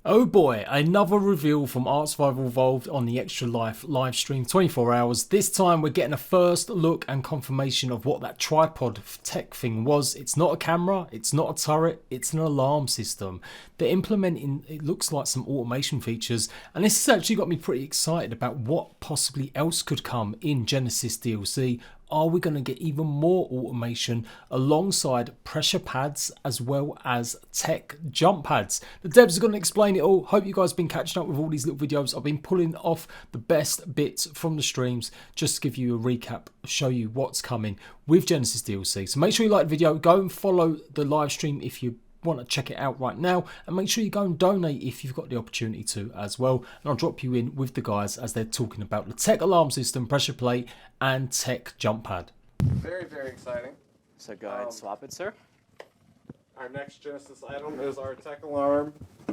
Oh boy, another reveal from Art Survival Evolved on the Extra Life live stream 24 hours. This time we're getting a first look and confirmation of what that tripod tech thing was. It's not a camera, it's not a turret, it's an alarm system. They're implementing, it looks like, some automation features, and this has actually got me pretty excited about what possibly else could come in Genesis DLC. Are we going to get even more automation alongside pressure pads as well as tech jump pads? The devs are going to explain it all. Hope you guys have been catching up with all these little videos. I've been pulling off the best bits from the streams just to give you a recap, show you what's coming with Genesis DLC. So make sure you like the video, go and follow the live stream if you want to check it out right now, and make sure you go and donate if you've got the opportunity to as well. And I'll drop you in with the guys as they're talking about the tech alarm system, pressure plate, and tech jump pad. Very, very exciting. So go ahead and swap it, sir. Our next Genesis item is our tech alarm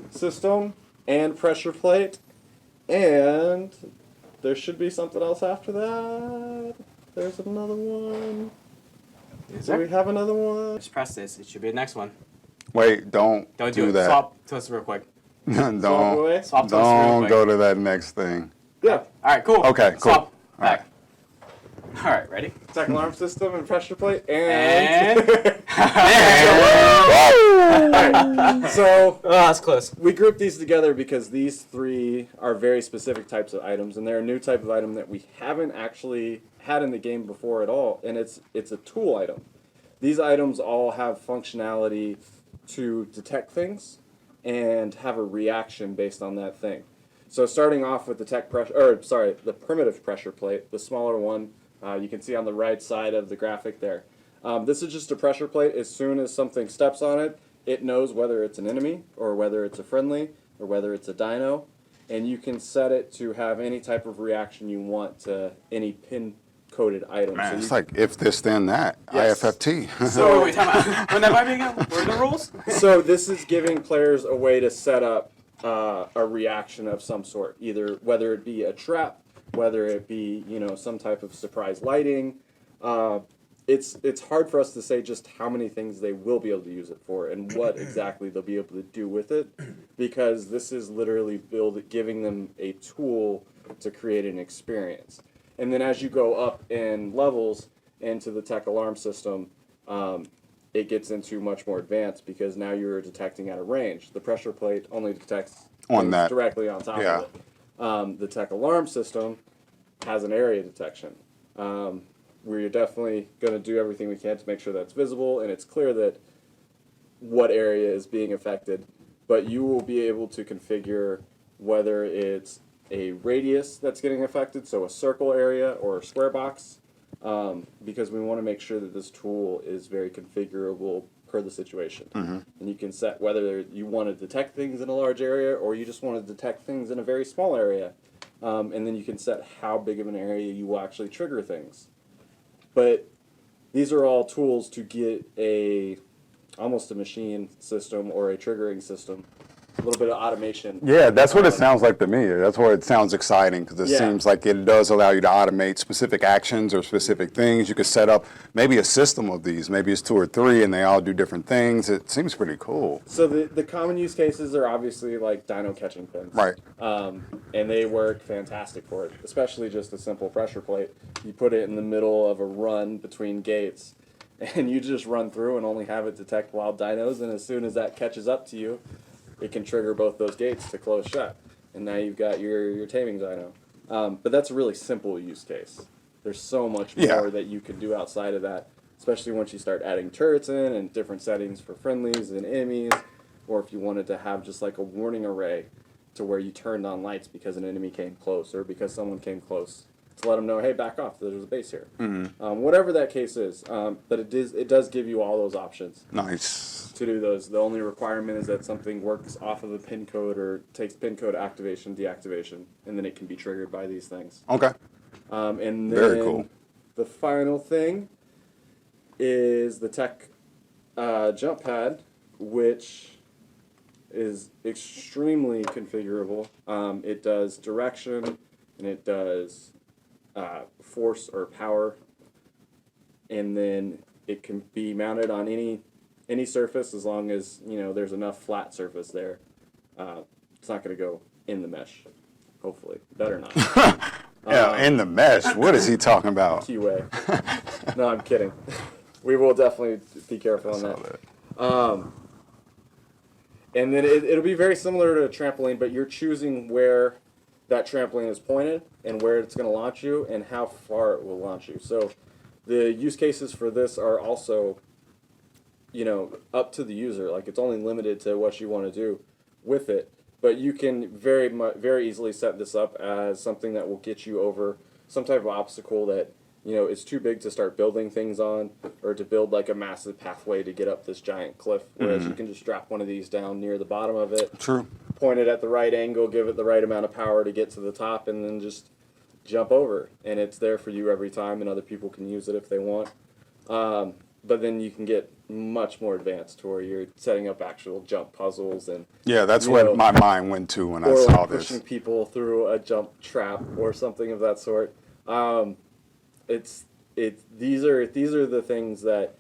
system and pressure plate. And there should be something else after that. There's another one. Do we have another one? Just press this. It should be the next one. Wait, don't do it. that. Swap to us real quick. don't Swap to us real don't quick. go to that next thing. Yeah. All right, cool. Okay, cool. Swap. Back. All right, ready? Tech alarm system and pressure plate and... Alright, so Oh, that's close. we grouped these together because these three are very specific types of items, and they're a new type of item that we haven't actually had in the game before at all, and it's a tool item. These items all have functionality to detect things and have a reaction based on that thing. So starting off with the the primitive pressure plate, the smaller one, you can see on the right side of the graphic there. This is just a pressure plate. As soon as something steps on it, it knows whether it's an enemy or whether it's a friendly or whether it's a dino, and you can set it to have any type of reaction you want to any pin-coded item. Man, So it's like if this, then that. Yes. IFFT. So, Wait, time out. When that might be again? What are the rules? so this is giving players a way to set up a reaction of some sort, either whether it be a trap, whether it be some type of surprise lighting. It's hard for us to say just how many things they will be able to use it for and what exactly they'll be able to do with it, because this is literally giving them a tool to create an experience. And then as you go up in levels into the tech alarm system, it gets into much more advanced because now you're detecting at a range. The pressure plate only detects On that. directly on top of it. The tech alarm system has an area detection. We're definitely going to do everything we can to make sure that's visible and it's clear that what area is being affected, but you will be able to configure whether it's a radius that's getting affected, so a circle area or a square box, because we want to make sure that this tool is very configurable per the situation. And you can set whether you want to detect things in a large area or you just want to detect things in a very small area, and then you can set how big of an area you will actually trigger things. But these are all tools to get almost a machine system or a triggering system, a little bit of automation. Yeah, that's what it sounds like to me. That's why it sounds exciting, because it Yeah. seems like it does allow you to automate specific actions or specific things. You could set up maybe a system of these. Maybe it's 2 or 3 and they all do different things. It seems pretty cool. So the common use cases are obviously like dino catching pins. Right. And they work fantastic for it, especially just a simple pressure plate. You put it in the middle of a run between gates, and you just run through and only have it detect wild dinos, and as soon as that catches up to you, it can trigger both those gates to close shut. And now you've got your taming dino. But that's a really simple use case. There's so much more that you can do outside of that, especially once you start adding turrets in and different settings for friendlies and enemies, or if you wanted to have just like a warning array to where you turned on lights because an enemy came close or because someone came close to let them know, hey, back off, there's a base here. Whatever that case is, but it does give you all those options Nice. to do those. The only requirement is that something works off of a pin code or takes pin code activation, deactivation, and then it can be triggered by these things. Okay. And then Very cool. The final thing is the tech jump pad, which is extremely configurable. It does direction and it does force or power, and then it can be mounted on any surface as long as there's enough flat surface there it's not going to go in the mesh. Hopefully, better not. Yeah, in the mesh. What is he talking about? Keyway. No, I'm kidding. We will definitely be careful on that. And then it'll be very similar to a trampoline, but you're choosing where that trampoline is pointed and where it's going to launch you and how far it will launch you. So the use cases for this are also, you know, up to the user. Like, it's only limited to what you want to do with it. But you can very easily set this up as something that will get you over some type of obstacle that, you know, is too big to start building things on, or to build like a massive pathway to get up this giant cliff. Whereas you can just drop one of these down near the bottom of it. True. Point it at the right angle, give it the right amount of power to get to the top, and then just jump over. And it's there for you every time, and other people can use it if they want. But then you can get much more advanced to where you're setting up actual jump puzzles and that's what my mind went to when I saw this. Or pushing people through a jump trap or something of that sort. These are the things that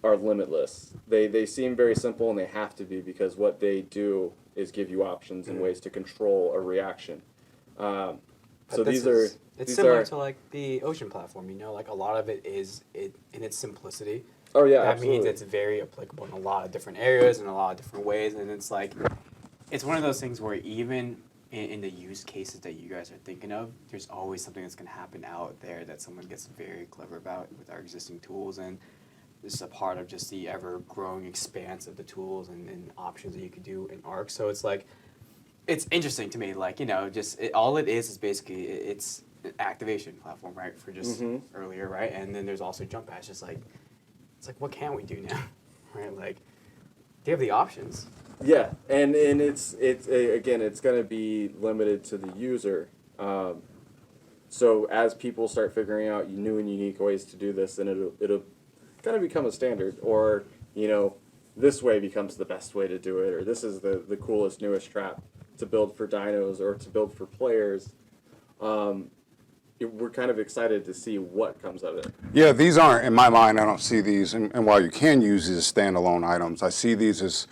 are limitless. They seem very simple, and they have to be, because what they do is give you options and ways to control a reaction. So it's similar to like the Ocean platform, you know, like a lot of it is in its simplicity. Oh yeah, that absolutely. means it's very applicable in a lot of different areas and a lot of different ways, and it's like, it's one of those things where even in the use cases that you guys are thinking of, there's always something that's going to happen out there that someone gets very clever about with our existing tools, and this is a part of just the ever-growing expanse of the tools and options that you could do in ARC. So it's like, it's interesting to me, like, you know, just all it is basically, it's an activation platform, right, for just earlier, right? And then there's also jump pads, just like, it's like, what can we do now, right? Like, they have the options. Yeah, and it's again, it's going to be limited to the user. So as people start figuring out new and unique ways to do this, then it'll kind of become a standard, or, you know, this way becomes the best way to do it, or this is the coolest, newest trap to build for dynos or to build for players. We're kind of excited to see what comes of it. Yeah, these aren't, in my mind, I don't see these, and while you can use these as standalone items, I see these as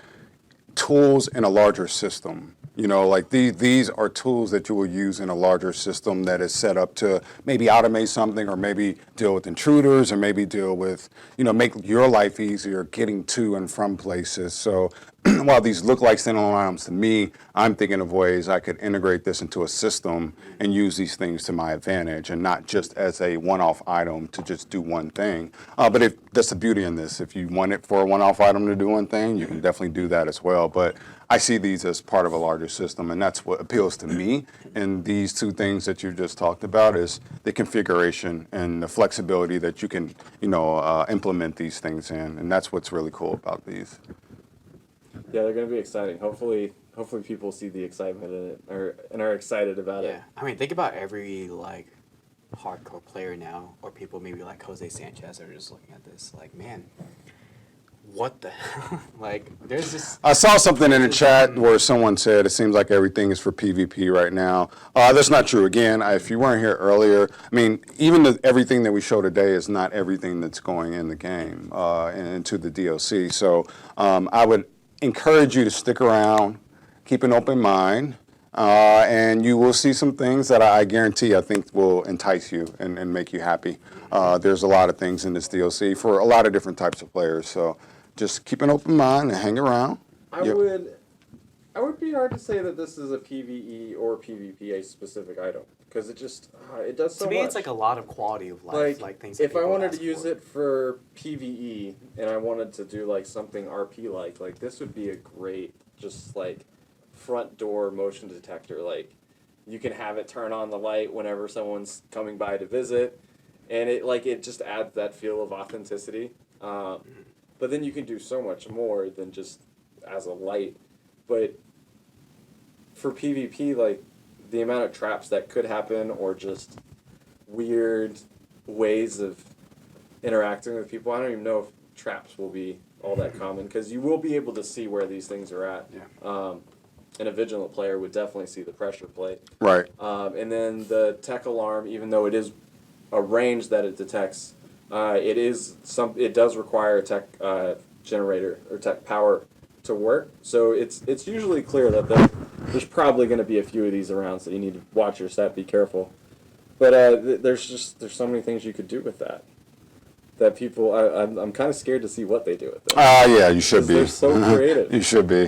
tools in a larger system. You know, like these are tools that you will use in a larger system that is set up to maybe automate something, or maybe deal with intruders, or maybe deal with, you know, make your life easier getting to and from places. So while these look like standalone items to me, I'm thinking of ways I could integrate this into a system and use these things to my advantage, and not just as a one-off item to just do one thing. But that's the beauty in this. If you want it for a one-off item to do one thing, you can definitely do that as well. But I see these as part of a larger system, and that's what appeals to me. And these two things that you just talked about is the configuration and the flexibility that you can, you know, implement these things in, and that's what's really cool about these. Yeah, they're going to be exciting. Hopefully people see the excitement in it, and are excited about it. Yeah, I mean, think about every like hardcore player now, or people maybe like Jose Sanchez are just looking at this like, man, what the hell? Like, there's this. I saw something in the chat where someone said it seems like everything is for PvP right now. That's not true. Again, if you weren't here earlier, I mean, even everything that we show today is not everything that's going in the game and into the DLC. So I would encourage you to stick around, keep an open mind, and you will see some things that I guarantee I think will entice you and make you happy. There's a lot of things in this DLC for a lot of different types of players. So just keep an open mind and hang around. I would be hard to say that this is a PvE or PvP specific item, because it just it does so much. To me, it's like a lot of quality of life, like things. If I wanted to use it for PvE and I wanted to do like something RP like this would be a great just like front door motion detector. Like, you can have it turn on the light whenever someone's coming by to visit, and it just adds that feel of authenticity. But then you can do so much more than just as a light. But for PvP, like, the amount of traps that could happen, or just weird ways of interacting with people, I don't even know if traps will be all that common, because you will be able to see where these things are at. Yeah. And a vigilant player would definitely see the pressure plate. Right. And then the tech alarm, even though it is a range that it detects, it does require a tech generator or tech power to work. So it's usually clear that there's probably going to be a few of these around, so you need to watch your set, be careful. But there's so many things you could do with that people, I'm kind of scared to see what they do with it. Yeah, you should be. They're so creative. You should be.